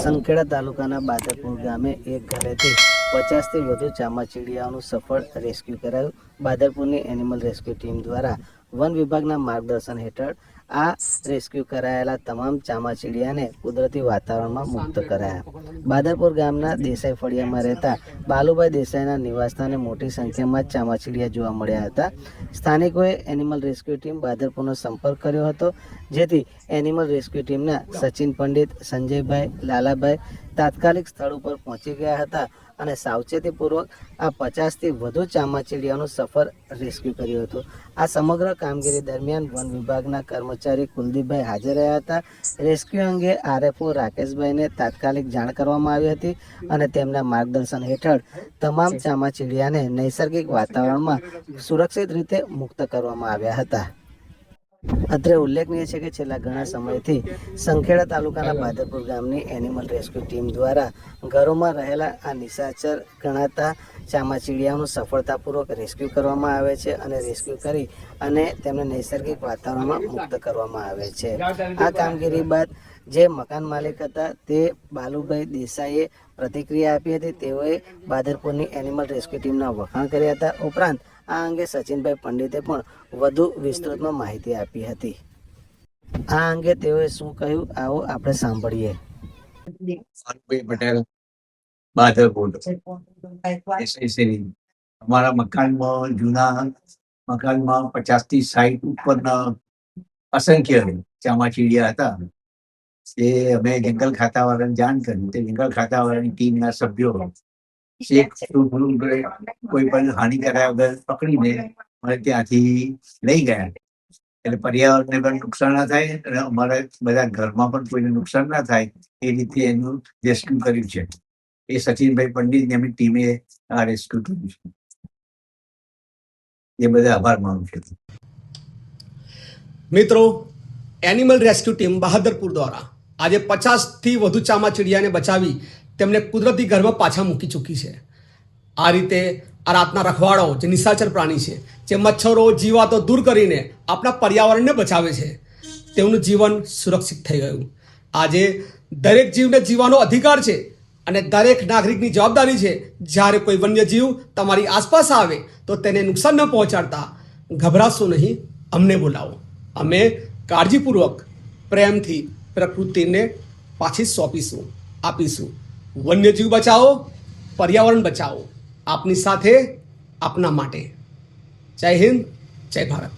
સંખેડા તાલુકાના બાદરપુર ગામે એક ઘરેથી 50થી વધુ ચામાચીડિયાઓનું સફળ રેસ્ક્યુ કરાયું. બાદરપુરની એનિમલ રેસ્ક્યુ ટીમ દ્વારા વન વિભાગના માર્ગદર્શન હેઠળ આ રેસ્ક્યુ કરાયેલા તમામ ચામાચીડિયાને કુદરતી વાતાવરણમાં મુક્ત કરાયા. બાદરપુર ગામના દેસાઈ ફળિયામાં રહેતા બાલુભાઈ દેસાઈના નિવાસસ્થાને મોટી સંખ્યામાં ચામાચીડિયા જોવા મળ્યા હતા. સ્થાનિકોએ એનિમલ રેસ્ક્યુ ટીમ બાદરપુરનો સંપર્ક કર્યો હતો, જેથી એનિમલ રેસ્ક્યુ ટીમના સચિન પંડિત, સંજયભાઈ, લાલાભાઈ તાત્કાલિક સ્થળ ઉપર પહોંચી ગયા હતા અને સાવચેતીપૂર્વક આ 50થી વધુ ચામાચીડિયાનું સફળ રેસ્ક્યુ કર્યું હતું. આ સમગ્ર કામગીરી દરમિયાન વન વિભાગના કર્મચારી કુલદીપભાઈ હાજર રહ્યા હતા. રેસ્ક્યુ અંગે આરએફઓ રાકેશભાઈને તાત્કાલિક જાણ કરવામાં આવી હતી અને તેમના માર્ગદર્શન હેઠળ તમામ ચામાચીડિયાને નૈસર્ગિક વાતાવરણમાં સુરક્ષિત રીતે મુક્ત કરવામાં આવ્યા હતા. અત્રે ઉલ્લેખનીય છે કે છેલ્લા ઘણા સમયથી સંખેડા તાલુકાના બાદરપુર ગામની એનિમલ રેસ્ક્યુ ટીમ દ્વારા ઘરોમાં રહેલા આ નિશાચર ગણાતા ચામાચીડિયાઓનું સફળતાપૂર્વક રેસ્ક્યુ કરવામાં આવે છે અને રેસ્ક્યુ કરી અને તેમને નૈસર્ગિક વાતાવરણમાં મુક્ત કરવામાં આવે છે. આ કામગીરી બાદ જે મકાન માલિક હતા તે બાલુભાઈ દેસાઈએ પ્રતિક્રિયા આપી હતી. તેઓએ બાદરપુરની એનિમલ રેસ્ક્યુ ટીમના વખાણ કર્યા હતા. ઉપરાંત આ અંગે સચિનભાઈ પંડિતે પણ વધુ વિસ્તૃતમાં માહિતી આપી હતી. આ અંગે તેઓએ શું કહ્યું, આવો આપણે સાંભળીએ. પટેલ, બાદરપુર. અમારા મકાનમાં, જૂના મકાનમાં 50 થી 60 ઉપરના અસંખ્ય ચામાચીડિયા હતા. એ અમે જંગલ ખાતા વાળાને જાણ કરી. તે જંગલ ખાતા વાળાની ટીમના સભ્યો કોઈ પણ હાનિ કર્યા વગર પકડીને અમે ત્યાંથી લઈ ગયા. એટલે પર્યાવરણને પણ નુકસાન ના થાય અને અમારા બધા ઘરમાં પણ કોઈને નુકસાન ના થાય એ રીતે એનું રેસ્ક્યુ કર્યું છે. એ સચિનભાઈ પંડિતની એમની ટીમે આ રેસ્ક્યુ કર્યું છે. એ બધા આભાર માનું છું. મિત્રો, એનિમલ રેસ્ક્યુ ટીમ બહાદરપુર દ્વારા આજે 50થી વધુ ચામાચીડિયાને બચાવી તેમને કુદરતી ઘરમાં પાછા મૂકી ચૂકી છે. આ રીતે આ રાતના રખવાડાઓ, જે નિશાચર પ્રાણી છે, જે મચ્છરો, જીવાતો દૂર કરીને આપણા પર્યાવરણને બચાવે છે, તેમનું જીવન સુરક્ષિત થઈ ગયું. આજે દરેક જીવને જીવવાનો અધિકાર છે અને દરેક નાગરિકની જવાબદારી છે, જ્યારે કોઈ વન્યજીવ તમારી આસપાસ આવે તો તેને નુકસાન ન પહોંચાડતા ગભરાશો નહીં, અમને બોલાવો. અમે કાળજીપૂર્વક, પ્રેમથી પ્રકૃતિને પાછી આપીશું. વન્યજીવ બચાવો, પર્યાવરણ બચાવો. આપની સાથે, આપના માટે. જય હિન્દ, જય ભારત.